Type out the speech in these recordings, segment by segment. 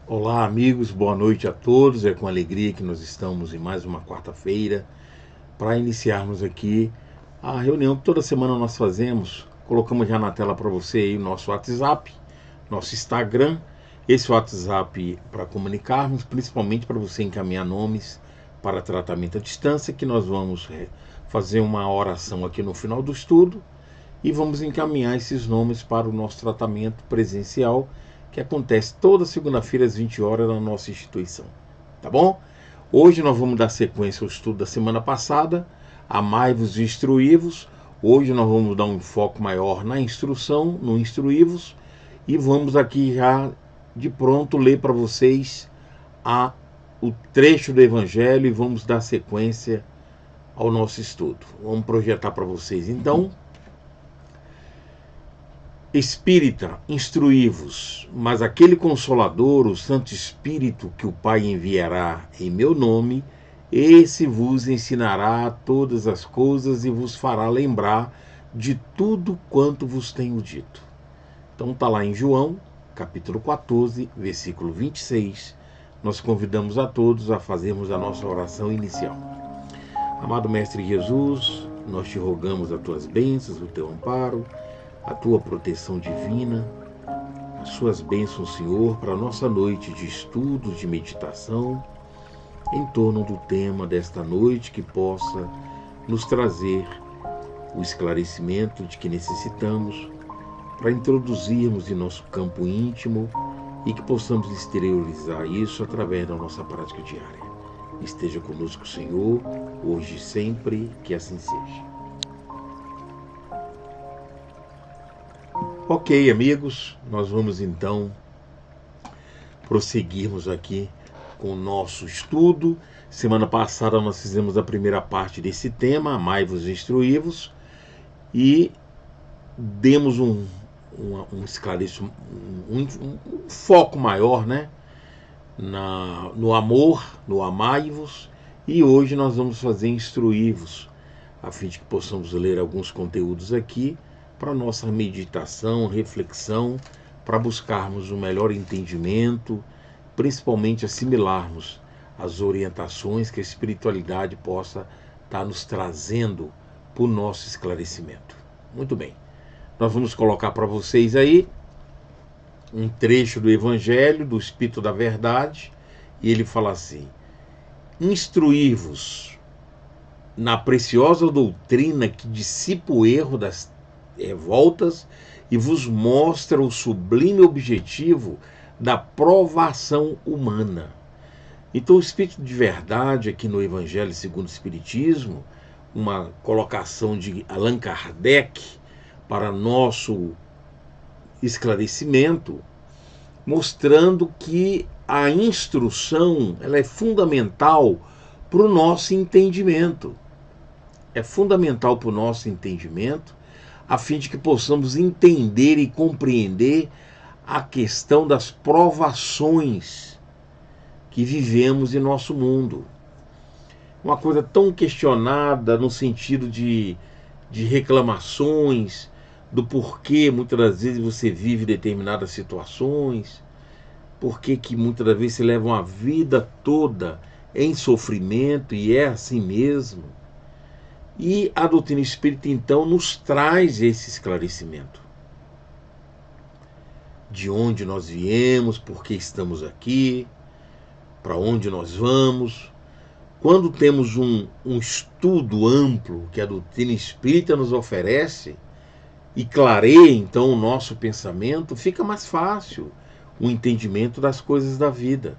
Olá, amigos, boa noite a todos. É com alegria que nós estamos em mais uma quarta-feira para iniciarmos aqui a reunião que toda semana nós fazemos. Colocamos já na tela para você aí o nosso WhatsApp, nosso Instagram, esse WhatsApp para comunicarmos, principalmente para você encaminhar nomes para tratamento à distância, que nós vamos fazer uma oração aqui no final do estudo e vamos encaminhar esses nomes para o nosso tratamento presencial, que acontece toda segunda-feira às 20 horas na nossa instituição, tá bom? Hoje nós vamos dar sequência ao estudo da semana passada, Amai-vos e Instruí-vos. Hoje nós vamos dar um enfoque maior na instrução, no Instruí-vos, e vamos aqui já de pronto ler para vocês o trecho do Evangelho e vamos dar sequência ao nosso estudo. Vamos projetar para vocês então. Espírita, instruí-vos, mas aquele Consolador, o Santo Espírito, que o Pai enviará em meu nome, esse vos ensinará todas as coisas e vos fará lembrar de tudo quanto vos tenho dito. Então está lá em João, capítulo 14, versículo 26. Nós convidamos a todos a fazermos a nossa oração inicial. Amado Mestre Jesus, nós te rogamos as tuas bênçãos, o teu amparo, a tua proteção divina, as suas bênçãos, Senhor, para a nossa noite de estudos, de meditação, em torno do tema desta noite, que possa nos trazer o esclarecimento de que necessitamos para introduzirmos em nosso campo íntimo e que possamos exteriorizar isso através da nossa prática diária. Esteja conosco, Senhor, hoje e sempre, que assim seja. Ok, amigos, nós vamos então prosseguirmos aqui com o nosso estudo. Semana passada nós fizemos a primeira parte desse tema, Amai-vos e Instruí-vos, e demos um esclarecimento, um foco maior, né, no amor, no amai-vos, e hoje nós vamos fazer instruí-vos, a fim de que possamos ler alguns conteúdos aqui para nossa meditação, reflexão, para buscarmos um melhor entendimento, principalmente assimilarmos as orientações que a espiritualidade possa estar nos trazendo para o nosso esclarecimento. Muito bem, nós vamos colocar para vocês aí um trecho do Evangelho do Espírito da Verdade, e ele fala assim: instruir-vos na preciosa doutrina que dissipa o erro das revoltas e vos mostra o sublime objetivo da provação humana. Então o Espírito de Verdade aqui no Evangelho segundo o Espiritismo, uma colocação de Allan Kardec para nosso esclarecimento, mostrando que a instrução ela é fundamental para o nosso entendimento. É fundamental para o nosso entendimento, a fim de que possamos entender e compreender a questão das provações que vivemos em nosso mundo. Uma coisa tão questionada no sentido de reclamações, do porquê muitas das vezes você vive determinadas situações, porquê que muitas das vezes você leva uma vida toda em sofrimento, e é assim mesmo. E a doutrina espírita então nos traz esse esclarecimento. De onde nós viemos, por que estamos aqui, para onde nós vamos. Quando temos um estudo amplo que a doutrina espírita nos oferece e clareia então o nosso pensamento, fica mais fácil o entendimento das coisas da vida.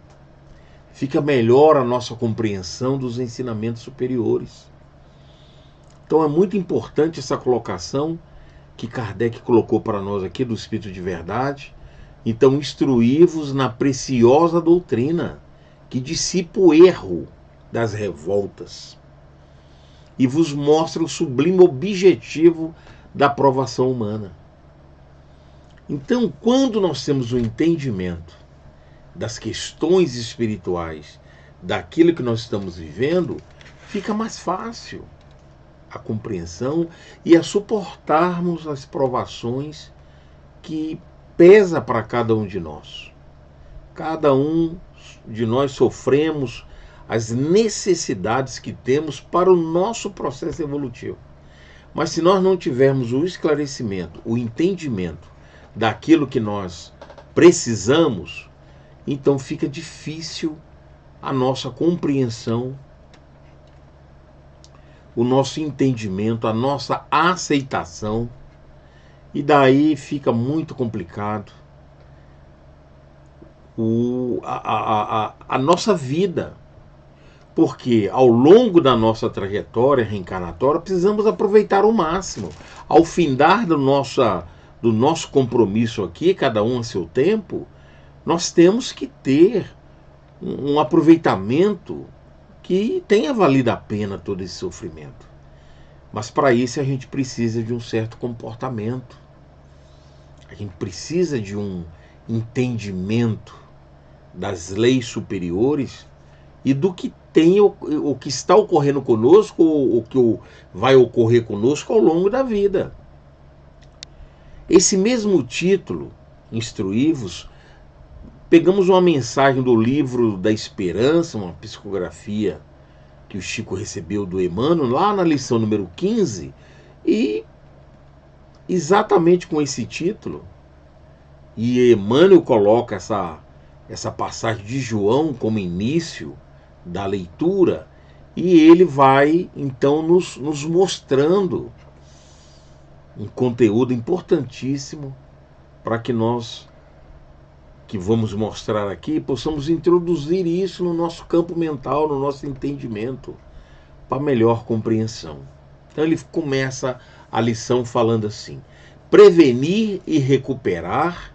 Fica melhor a nossa compreensão dos ensinamentos superiores. Então é muito importante essa colocação que Kardec colocou para nós aqui do Espírito de Verdade. Então, instruí-vos na preciosa doutrina que dissipa o erro das revoltas e vos mostra o sublime objetivo da provação humana. Então, quando nós temos o entendimento das questões espirituais, daquilo que nós estamos vivendo, fica mais fácil a compreensão e a suportarmos as provações que pesa para cada um de nós. Cada um de nós sofremos as necessidades que temos para o nosso processo evolutivo. Mas se nós não tivermos o esclarecimento, o entendimento daquilo que nós precisamos, então fica difícil a nossa compreensão, o nosso entendimento, a nossa aceitação, e daí fica muito complicado a nossa vida, porque ao longo da nossa trajetória reencarnatória precisamos aproveitar o máximo. Ao findar do nosso compromisso aqui, cada um a seu tempo, nós temos que ter um aproveitamento que tenha valido a pena todo esse sofrimento. Mas para isso a gente precisa de um certo comportamento. A gente precisa de um entendimento das leis superiores e do que tem, o que está ocorrendo conosco, ou o que vai ocorrer conosco ao longo da vida. Esse mesmo título, Instruí-vos, pegamos uma mensagem do livro da Esperança, uma psicografia que o Chico recebeu do Emmanuel, lá na lição número 15, e exatamente com esse título, e Emmanuel coloca essa passagem de João como início da leitura, e ele vai então nos mostrando um conteúdo importantíssimo para que nós, que vamos mostrar aqui, possamos introduzir isso no nosso campo mental, no nosso entendimento, para melhor compreensão. Então ele começa a lição falando assim: prevenir e recuperar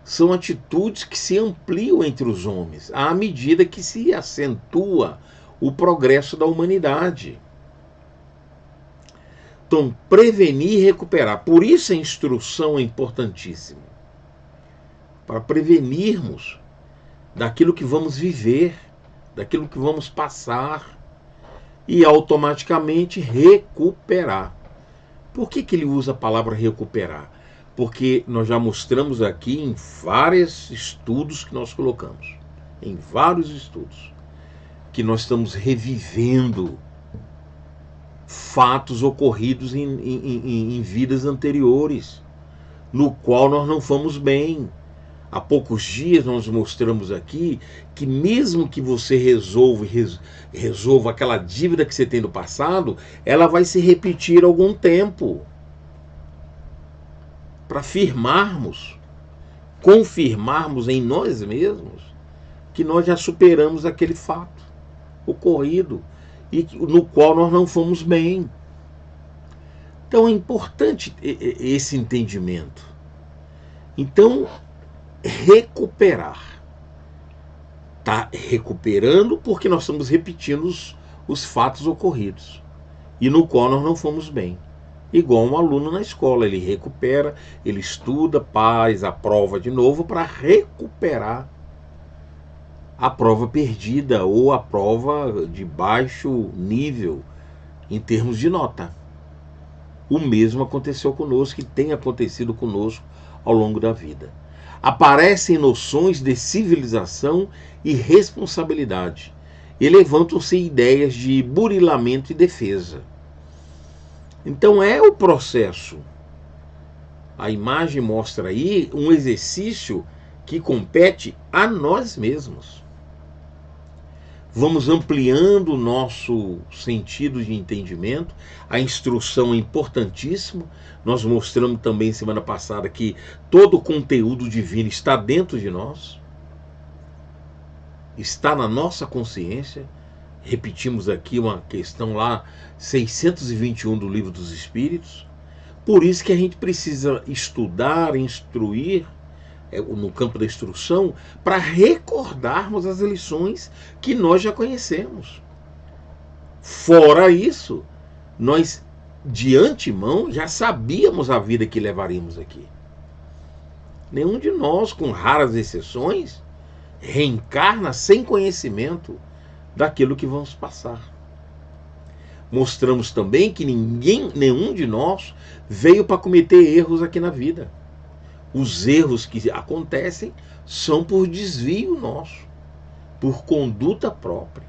são atitudes que se ampliam entre os homens, à medida que se acentua o progresso da humanidade. Então, prevenir e recuperar. Por isso a instrução é importantíssima. Para prevenirmos daquilo que vamos viver, daquilo que vamos passar, e automaticamente recuperar. Por que ele usa a palavra recuperar? Porque nós já mostramos aqui em vários estudos que nós colocamos, em vários estudos, que nós estamos revivendo fatos ocorridos em vidas anteriores, no qual nós não fomos bem. Há poucos dias nós mostramos aqui que mesmo que você resolva aquela dívida que você tem do passado, ela vai se repetir algum tempo. Para confirmarmos em nós mesmos que nós já superamos aquele fato ocorrido e no qual nós não fomos bem. Então é importante esse entendimento. Então, recuperar. Está recuperando porque nós estamos repetindo os fatos ocorridos e no qual nós não fomos bem. Igual um aluno na escola, ele recupera, ele estuda, faz a prova de novo para recuperar a prova perdida ou a prova de baixo nível em termos de nota. O mesmo aconteceu conosco e tem acontecido conosco ao longo da vida. Aparecem noções de civilização e responsabilidade e levantam-se ideias de burilamento e defesa. Então é o processo. A imagem mostra aí um exercício que compete a nós mesmos. Vamos ampliando o nosso sentido de entendimento. A instrução é importantíssima. Nós mostramos também semana passada que todo o conteúdo divino está dentro de nós, está na nossa consciência. Repetimos aqui uma questão lá 621 do Livro dos Espíritos. Por isso que a gente precisa estudar, instruir no campo da instrução, para recordarmos as lições que nós já conhecemos. Fora isso, nós de antemão já sabíamos a vida que levaríamos aqui. Nenhum de nós, com raras exceções, reencarna sem conhecimento daquilo que vamos passar. Mostramos também que nenhum de nós veio para cometer erros aqui na vida. Os erros que acontecem são por desvio nosso, por conduta própria,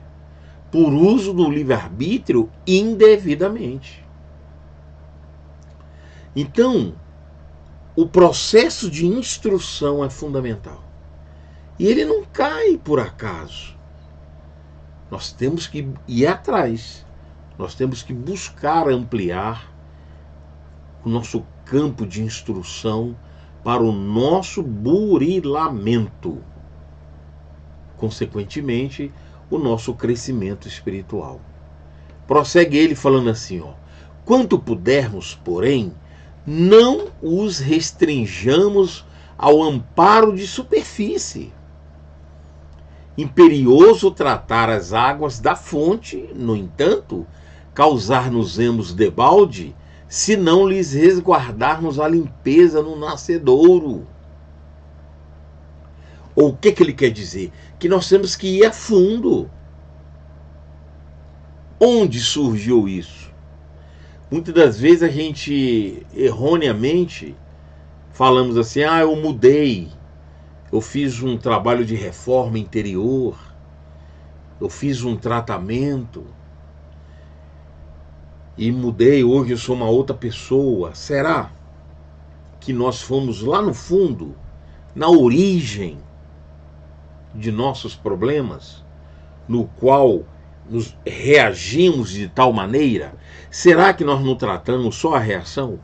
por uso do livre-arbítrio indevidamente. Então, o processo de instrução é fundamental. E ele não cai por acaso. Nós temos que ir atrás. Nós temos que buscar ampliar o nosso campo de instrução para o nosso burilamento. Consequentemente, o nosso crescimento espiritual. Prossegue ele falando assim, quanto pudermos, porém, não os restringamos ao amparo de superfície. Imperioso tratar as águas da fonte, no entanto, causar-nos-emos debalde, se não lhes resguardarmos a limpeza no nascedouro. Ou o que ele quer dizer? Que nós temos que ir a fundo. Onde surgiu isso? Muitas das vezes a gente, erroneamente, falamos assim, eu mudei, eu fiz um trabalho de reforma interior, eu fiz um tratamento, e mudei, hoje eu sou uma outra pessoa. Será que nós fomos lá no fundo, na origem de nossos problemas, no qual nos reagimos de tal maneira? Será que nós não tratamos só a reação?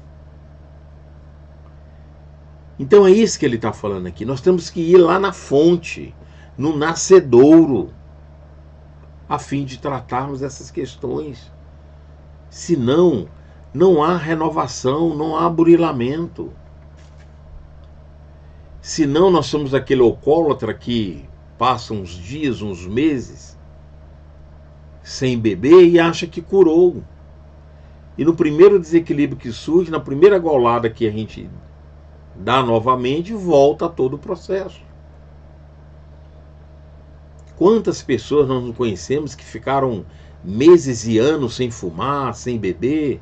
Então é isso que ele está falando aqui. Nós temos que ir lá na fonte, no nascedouro, a fim de tratarmos essas questões. Senão, não há renovação, não há burilamento. Senão nós somos aquele alcoólatra que passa uns dias, uns meses sem beber e acha que curou. E no primeiro desequilíbrio que surge, na primeira golada que a gente dá novamente, volta todo o processo. Quantas pessoas nós não conhecemos que ficaram meses e anos sem fumar, sem beber,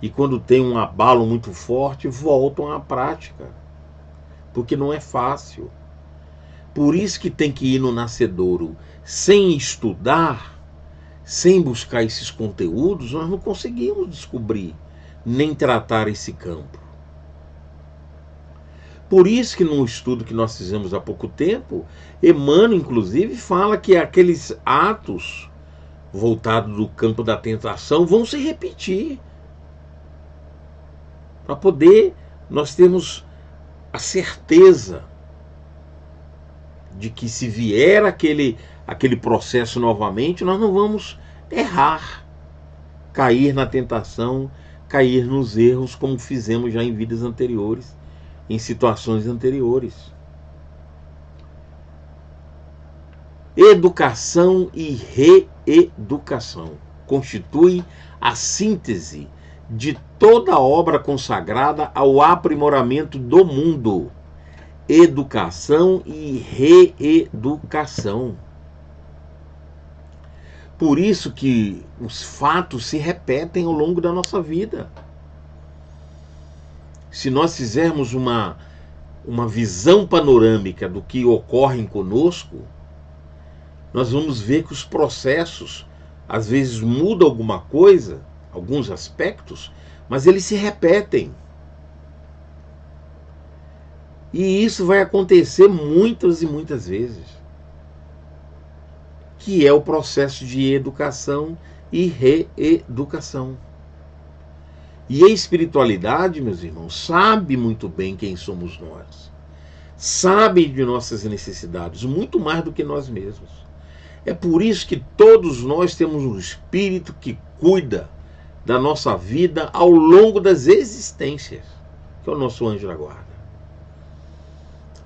e quando tem um abalo muito forte, voltam à prática, porque não é fácil. Por isso que tem que ir no nascedouro. Sem estudar, sem buscar esses conteúdos, nós não conseguimos descobrir, nem tratar esse campo. Por isso que num estudo que nós fizemos há pouco tempo, Emmanuel, inclusive, fala que aqueles atos voltados do campo da tentação vão se repetir. Para poder nós termos a certeza de que se vier aquele processo novamente, nós não vamos errar, cair na tentação, cair nos erros como fizemos já em vidas anteriores, em situações anteriores. Educação e reeducação constituem a síntese de toda a obra consagrada ao aprimoramento do mundo. Educação e reeducação. Por isso que os fatos se repetem ao longo da nossa vida. Se nós fizermos uma visão panorâmica do que ocorre conosco, nós vamos ver que os processos, às vezes mudam alguma coisa, alguns aspectos, mas eles se repetem. E isso vai acontecer muitas e muitas vezes, que é o processo de educação e reeducação. E a espiritualidade, meus irmãos, sabe muito bem quem somos nós. Sabe de nossas necessidades, muito mais do que nós mesmos. É por isso que todos nós temos um espírito que cuida da nossa vida ao longo das existências, que é o nosso anjo da guarda.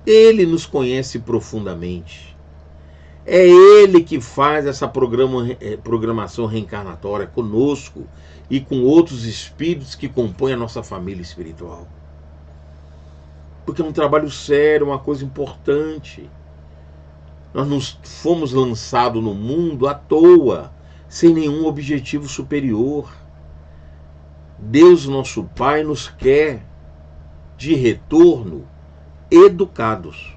Ele nos conhece profundamente. É ele que faz essa programação reencarnatória conosco e com outros espíritos que compõem a nossa família espiritual. Porque é um trabalho sério, uma coisa importante. Nós não fomos lançados no mundo à toa, sem nenhum objetivo superior. Deus, nosso Pai, nos quer de retorno educados,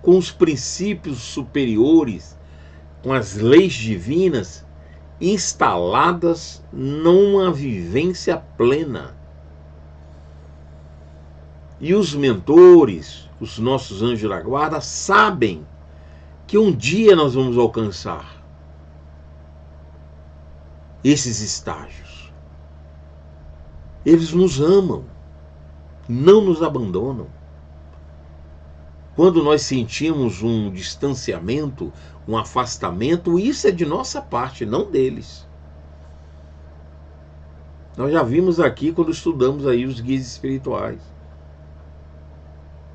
com os princípios superiores, com as leis divinas instaladas numa vivência plena. E os mentores, os nossos anjos da guarda, sabem que um dia nós vamos alcançar esses estágios. Eles nos amam, não nos abandonam. Quando nós sentimos um distanciamento, um afastamento, isso é de nossa parte, não deles. Nós já vimos aqui quando estudamos aí os guias espirituais.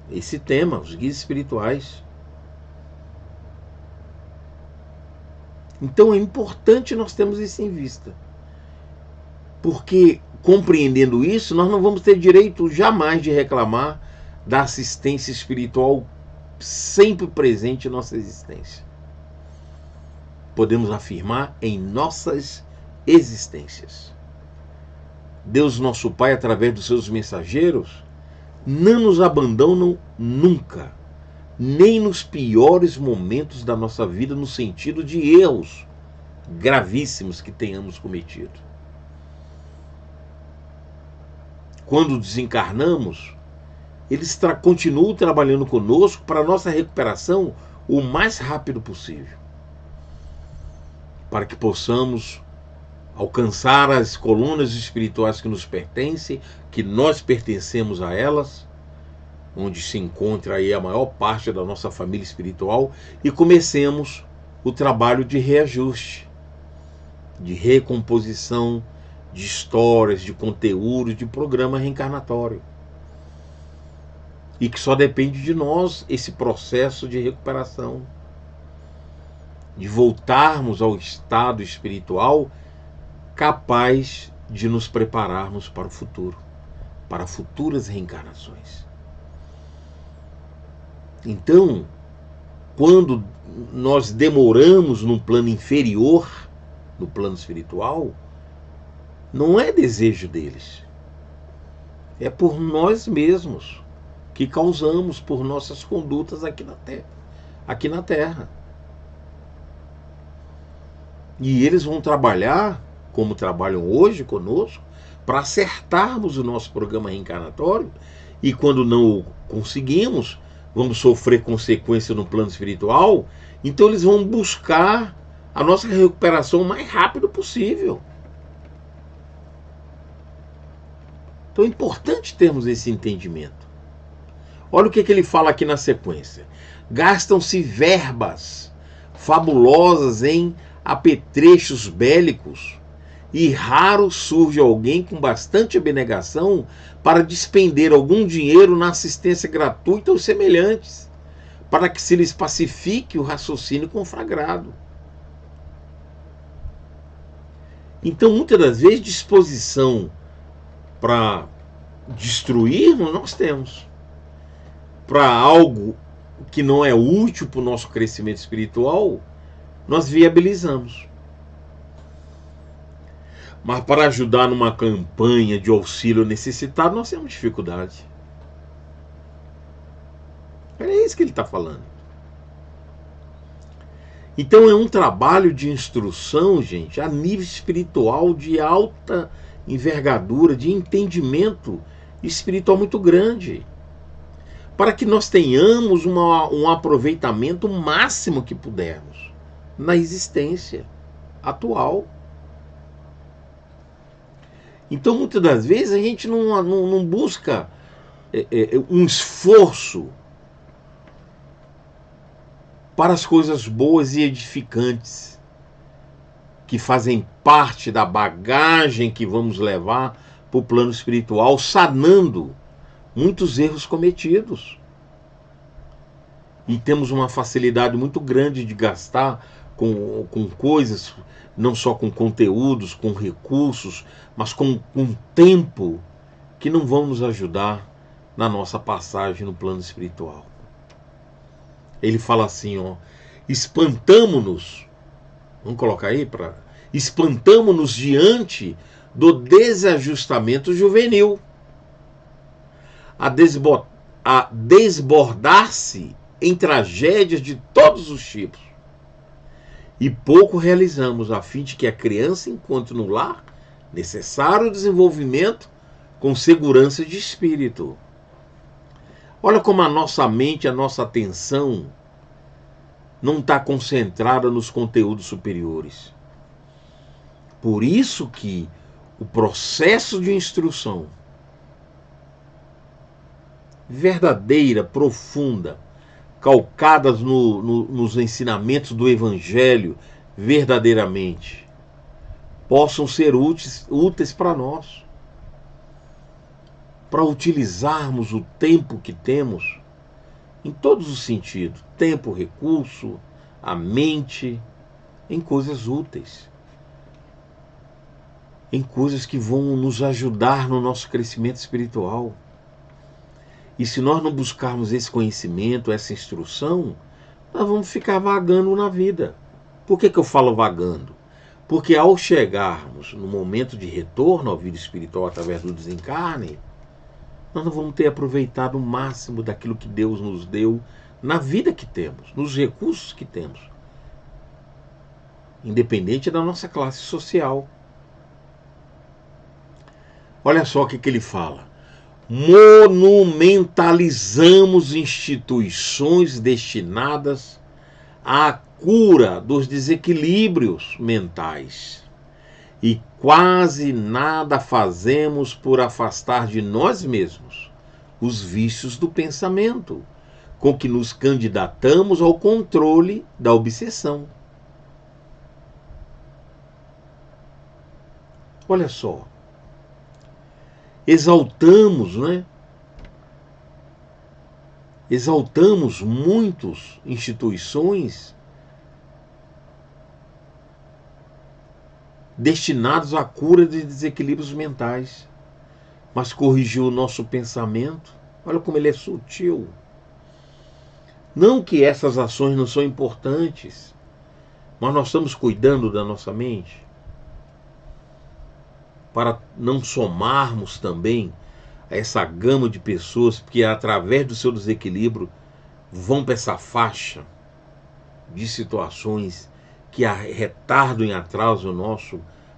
Esse tema, os guias espirituais. Então é importante nós termos isso em vista. Porque compreendendo isso, nós não vamos ter direito jamais de reclamar da assistência espiritual sempre presente em nossa existência. Podemos afirmar em nossas existências. Deus, nosso Pai, através dos seus mensageiros, não nos abandonam nunca, nem nos piores momentos da nossa vida, no sentido de erros gravíssimos que tenhamos cometido. Quando desencarnamos, eles continuam trabalhando conosco para a nossa recuperação o mais rápido possível, para que possamos alcançar as colunas espirituais que nos pertencem, que nós pertencemos a elas, onde se encontra aí a maior parte da nossa família espiritual, e comecemos o trabalho de reajuste, de recomposição, de histórias, de conteúdos, de programa reencarnatório. E que só depende de nós esse processo de recuperação, de voltarmos ao estado espiritual capaz de nos prepararmos para o futuro, para futuras reencarnações. Então, quando nós demoramos num plano inferior, no plano espiritual, não é desejo deles, é por nós mesmos que causamos por nossas condutas aqui na Terra. E eles vão trabalhar, como trabalham hoje conosco, para acertarmos o nosso programa reencarnatório, e quando não o conseguimos, vamos sofrer consequência no plano espiritual, então eles vão buscar a nossa recuperação o mais rápido possível. Então é importante termos esse entendimento. Olha o que ele fala aqui na sequência. Gastam-se verbas fabulosas em apetrechos bélicos, e raro surge alguém com bastante abnegação para despender algum dinheiro na assistência gratuita aos semelhantes, para que se lhes pacifique o raciocínio conflagrado. Então, muitas das vezes, disposição para destruirmos nós temos. Para algo que não é útil para o nosso crescimento espiritual, nós viabilizamos. Mas para ajudar numa campanha de auxílio necessitado, nós temos dificuldade. É isso que ele está falando. Então é um trabalho de instrução, gente, a nível espiritual de alta envergadura, de entendimento espiritual muito grande, para que nós tenhamos um aproveitamento máximo que pudermos na existência atual. Então, muitas das vezes, a gente não busca um esforço para as coisas boas e edificantes, que fazem parte da bagagem que vamos levar para o plano espiritual, sanando muitos erros cometidos. E temos uma facilidade muito grande de gastar com coisas, não só com conteúdos, com recursos, mas com tempo que não vão nos ajudar na nossa passagem no plano espiritual. Ele fala assim, ó, espantamo-nos, vamos colocar aí para... espantamo-nos diante do desajustamento juvenil, a desbordar-se em tragédias de todos os tipos, e pouco realizamos a fim de que a criança encontre no lar necessário desenvolvimento com segurança de espírito. Olha como a nossa mente, a nossa atenção não está concentrada nos conteúdos superiores. Por isso que o processo de instrução verdadeira, profunda, calcadas nos ensinamentos do Evangelho verdadeiramente, possam ser úteis para nós, para utilizarmos o tempo que temos em todos os sentidos, tempo, recurso, a mente, em coisas úteis, em coisas que vão nos ajudar no nosso crescimento espiritual. E se nós não buscarmos esse conhecimento, essa instrução, nós vamos ficar vagando na vida. Por que eu falo vagando? Porque ao chegarmos no momento de retorno ao vida espiritual através do desencarne, nós não vamos ter aproveitado o máximo daquilo que Deus nos deu na vida que temos, nos recursos que temos, independente da nossa classe social. Olha só o que ele fala. Monumentalizamos instituições destinadas à cura dos desequilíbrios mentais e quase nada fazemos por afastar de nós mesmos os vícios do pensamento, com que nos candidatamos ao controle da obsessão. Olha só, exaltamos, né? Exaltamos muitas instituições destinadas à cura de desequilíbrios mentais, mas corrigiu o nosso pensamento. Olha como ele é sutil. Não que essas ações não são importantes, mas nós estamos cuidando da nossa mente para não somarmos também a essa gama de pessoas que, através do seu desequilíbrio, vão para essa faixa de situações que retardam e atrasam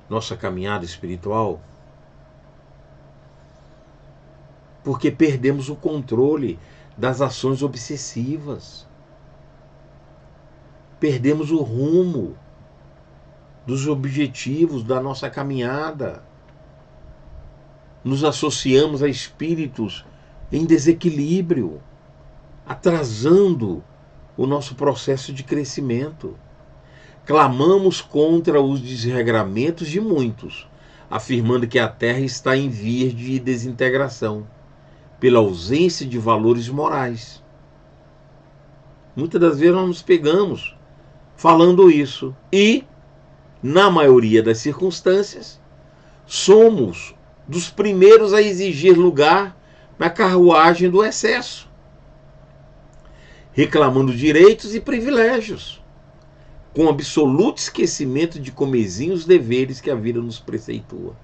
nossa caminhada espiritual. Porque perdemos o controle das ações obsessivas. Perdemos o rumo dos objetivos da nossa caminhada. Nos associamos a espíritos em desequilíbrio, atrasando o nosso processo de crescimento. Clamamos contra os desregramentos de muitos, afirmando que a Terra está em vias de desintegração, pela ausência de valores morais. Muitas das vezes nós nos pegamos falando isso e, na maioria das circunstâncias, somos dos primeiros a exigir lugar na carruagem do excesso, reclamando direitos e privilégios, com absoluto esquecimento de comezinhos os deveres que a vida nos preceitua.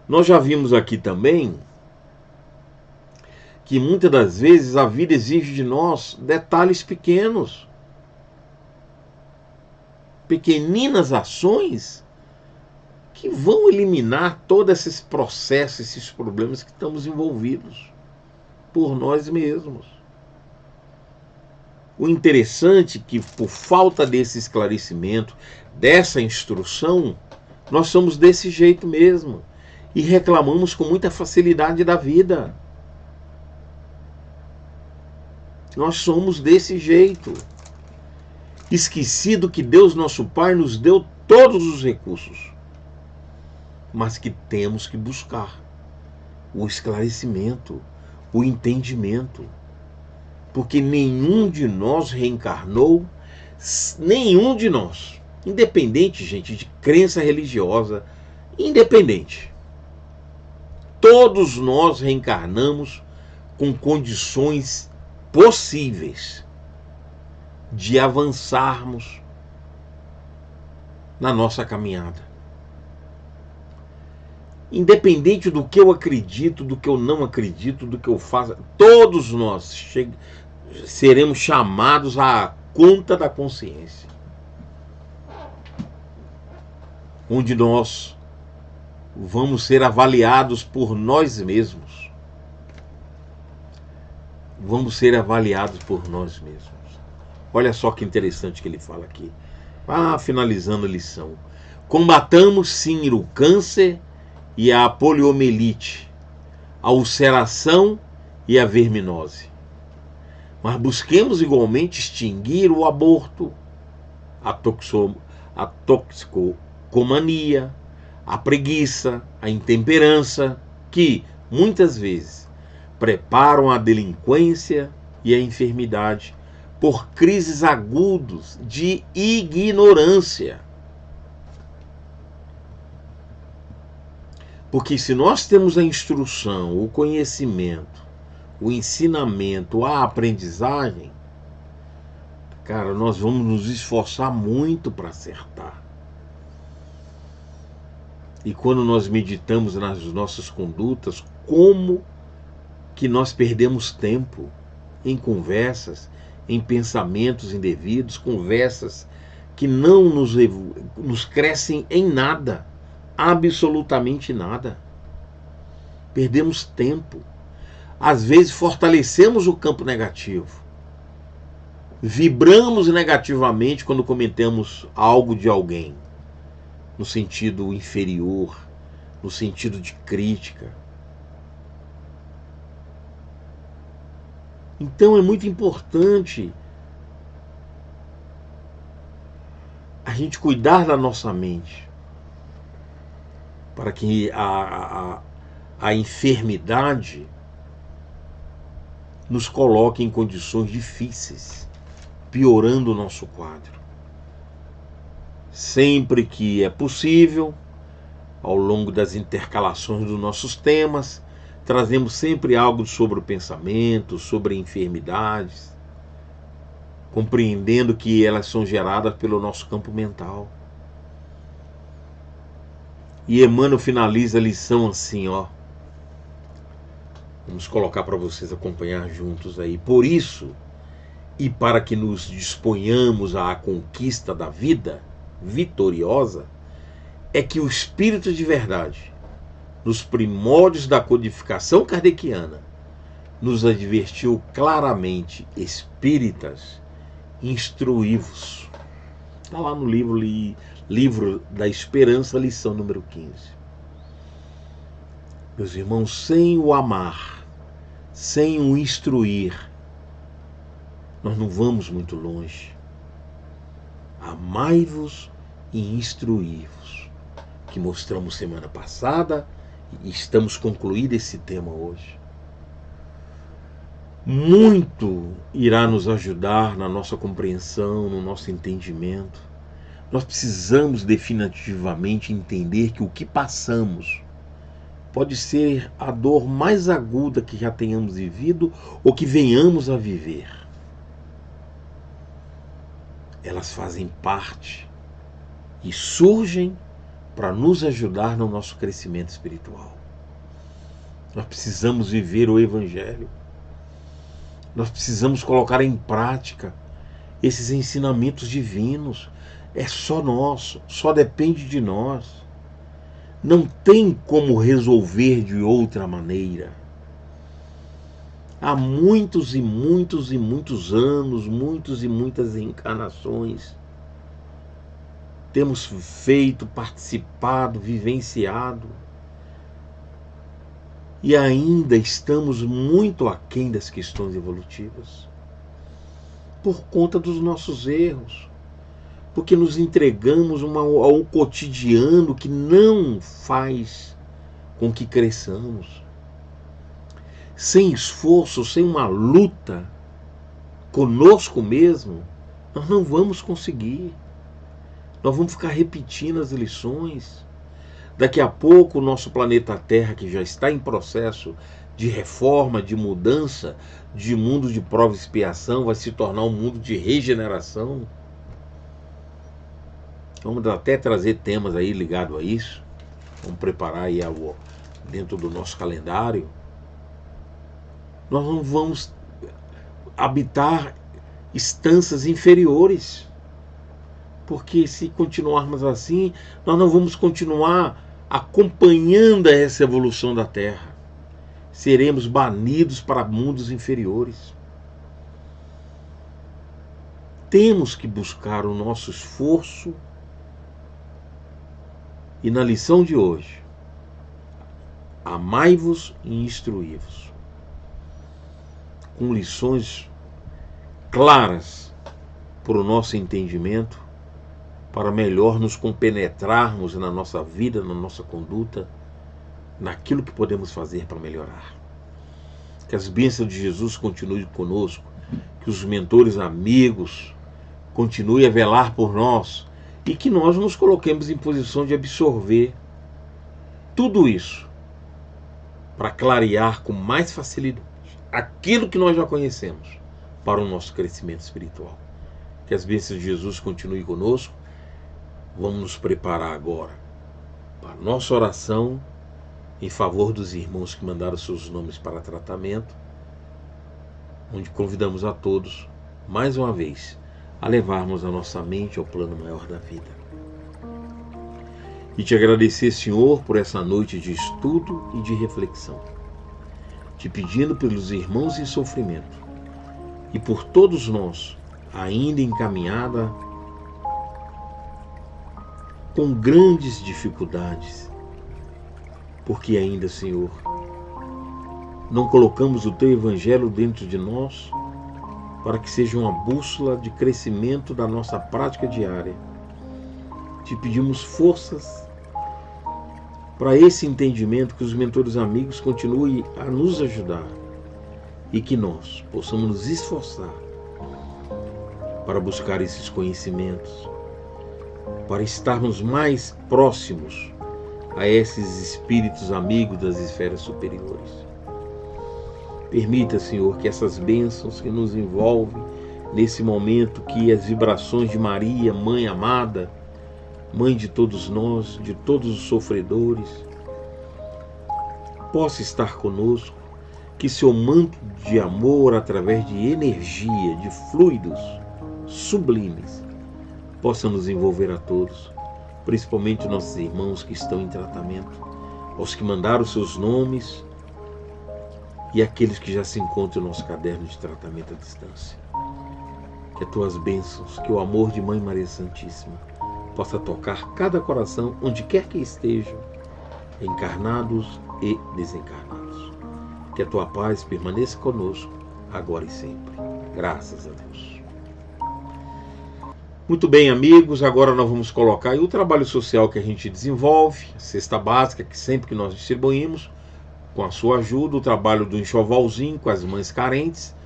Nós já vimos aqui também que muitas das vezes a vida exige de nós detalhes pequenos, pequeninas ações que vão eliminar todos esses processos, esses problemas que estamos envolvidos por nós mesmos. O interessante é que, por falta desse esclarecimento, dessa instrução, nós somos desse jeito mesmo e reclamamos com muita facilidade da vida. Nós somos desse jeito, esquecido que Deus, nosso Pai, nos deu todos os recursos, mas que temos que buscar o esclarecimento, o entendimento, porque nenhum de nós reencarnou, nenhum de nós, independente, gente, de crença religiosa, independente, todos nós reencarnamos com condições possíveis de avançarmos na nossa caminhada. Independente do que eu acredito, do que eu não acredito, do que eu faço, todos nós seremos chamados à conta da consciência, onde nós vamos ser avaliados por nós mesmos. Vamos ser avaliados por nós mesmos. Olha só que interessante que ele fala aqui. Finalizando a lição. Combatamos sim o câncer e a poliomielite, a ulceração e a verminose. Mas busquemos igualmente extinguir o aborto, a toxicomania, a preguiça, a intemperança, que muitas vezes preparam a delinquência e a enfermidade por crises agudas de ignorância. Porque se nós temos a instrução, o conhecimento, o ensinamento, a aprendizagem, cara, nós vamos nos esforçar muito para acertar. E quando nós meditamos nas nossas condutas, como que nós perdemos tempo em conversas, em pensamentos indevidos, conversas que não nos crescem em nada, absolutamente nada. Perdemos tempo. Às vezes fortalecemos o campo negativo. Vibramos negativamente quando cometemos algo de alguém, no sentido inferior, no sentido de crítica. Então é muito importante a gente cuidar da nossa mente, para que a enfermidade nos coloque em condições difíceis, piorando o nosso quadro. Sempre que é possível, ao longo das intercalações dos nossos temas, trazemos sempre algo sobre o pensamento, sobre enfermidades, compreendendo que elas são geradas pelo nosso campo mental. E Emmanuel finaliza a lição assim, ó. Vamos colocar para vocês acompanhar juntos aí. Por isso, e para que nos disponhamos à conquista da vida vitoriosa, é que o Espírito de verdade, nos primórdios da codificação kardeciana, nos advertiu claramente: espíritas, instruí-vos. Está lá no livro da Esperança, lição número 15. Meus irmãos, sem o amar, sem o instruir, nós não vamos muito longe. Amai-vos e instruí-vos, que mostramos semana passada e estamos concluindo esse tema hoje. Muito irá nos ajudar na nossa compreensão, no nosso entendimento. Nós precisamos definitivamente entender que o que passamos pode ser a dor mais aguda que já tenhamos vivido ou que venhamos a viver. Elas fazem parte e surgem para nos ajudar no nosso crescimento espiritual. Nós precisamos viver o Evangelho. Nós precisamos colocar em prática esses ensinamentos divinos. É só nosso, só depende de nós. Não tem como resolver de outra maneira. Há muitos e muitos e muitos anos, muitas e muitas encarnações, temos feito, participado, vivenciado, e ainda estamos muito aquém das questões evolutivas, por conta dos nossos erros, porque nos entregamos a um cotidiano que não faz com que cresçamos. Sem esforço, sem uma luta conosco mesmo, nós não vamos conseguir. Nós vamos ficar repetindo as lições. Daqui a pouco o nosso planeta Terra, que já está em processo de reforma, de mudança, de mundo de prova e expiação, vai se tornar um mundo de regeneração. Vamos até trazer temas aí ligados a isso. Vamos preparar aí dentro do nosso calendário. Nós não vamos habitar instâncias inferiores, porque se continuarmos assim, nós não vamos continuar acompanhando essa evolução da Terra. Seremos banidos para mundos inferiores. Temos que buscar o nosso esforço, e na lição de hoje, amai-vos e instruí-vos, com lições claras para o nosso entendimento, para melhor nos compenetrarmos na nossa vida, na nossa conduta, naquilo que podemos fazer para melhorar. Que as bênçãos de Jesus continuem conosco, que os mentores amigos continuem a velar por nós e que nós nos coloquemos em posição de absorver tudo isso para clarear com mais facilidade aquilo que nós já conhecemos para o nosso crescimento espiritual. Que as bênçãos de Jesus continuem conosco. Vamos nos preparar agora para a nossa oração em favor dos irmãos que mandaram seus nomes para tratamento, onde convidamos a todos, mais uma vez, a levarmos a nossa mente ao plano maior da vida. E te agradecer, Senhor, por essa noite de estudo e de reflexão, te pedindo pelos irmãos em sofrimento e por todos nós, ainda encaminhada com grandes dificuldades, porque ainda, Senhor, não colocamos o Teu Evangelho dentro de nós para que seja uma bússola de crescimento da nossa prática diária. Te pedimos forças para esse entendimento, que os mentores amigos continuem a nos ajudar e que nós possamos nos esforçar para buscar esses conhecimentos, para estarmos mais próximos a esses espíritos amigos das esferas superiores. Permita, Senhor, que essas bênçãos que nos envolvem nesse momento, que as vibrações de Maria, Mãe amada, Mãe de todos nós, de todos os sofredores, possa estar conosco, que seu manto de amor, através de energia, de fluidos sublimes, possa nos envolver a todos, principalmente nossos irmãos que estão em tratamento, aos que mandaram seus nomes e aqueles que já se encontram no nosso caderno de tratamento à distância. Que as tuas bênçãos, que o amor de Mãe Maria Santíssima possa tocar cada coração, onde quer que estejam, encarnados e desencarnados. Que a tua paz permaneça conosco, agora e sempre. Graças a Deus. Muito bem, amigos, agora nós vamos colocar aí o trabalho social que a gente desenvolve, a cesta básica, que sempre que nós distribuímos, com a sua ajuda, o trabalho do enxovalzinho com as mães carentes,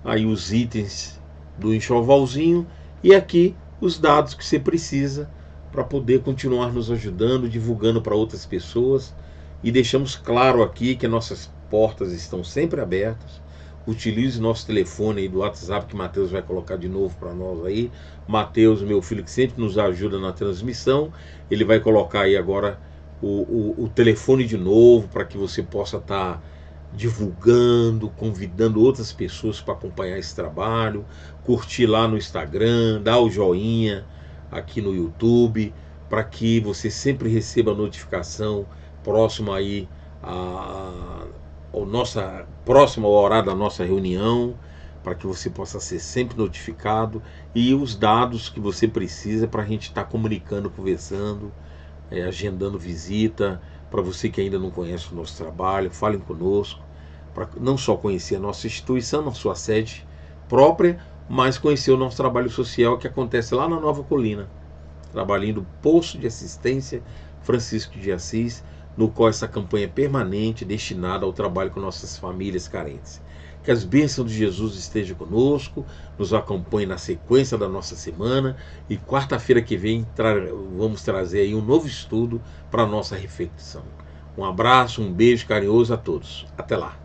aí os itens do enxovalzinho e aqui os dados que você precisa para poder continuar nos ajudando, divulgando para outras pessoas. E deixamos claro aqui que nossas portas estão sempre abertas. Utilize nosso telefone aí do WhatsApp, que Mateus vai colocar de novo para nós aí. Mateus, meu filho, que sempre nos ajuda na transmissão, ele vai colocar aí agora o telefone de novo, para que você possa estar divulgando, convidando outras pessoas para acompanhar esse trabalho, curtir lá no Instagram, dar o joinha aqui no YouTube, para que você sempre receba a notificação próximo aí próximo ao horário da nossa reunião, para que você possa ser sempre notificado, e os dados que você precisa para a gente estar comunicando, conversando, agendando visita. Para você que ainda não conhece o nosso trabalho, falem conosco, para não só conhecer a nossa instituição, a sua sede própria, mas conhecer o nosso trabalho social que acontece lá na Nova Colina, trabalhinho do Poço de Assistência Francisco de Assis, no qual essa campanha é permanente, destinada ao trabalho com nossas famílias carentes. Que as bênçãos de Jesus estejam conosco, nos acompanhe na sequência da nossa semana, e quarta-feira que vem vamos trazer aí um novo estudo para a nossa reflexão. Um abraço, um beijo carinhoso a todos. Até lá.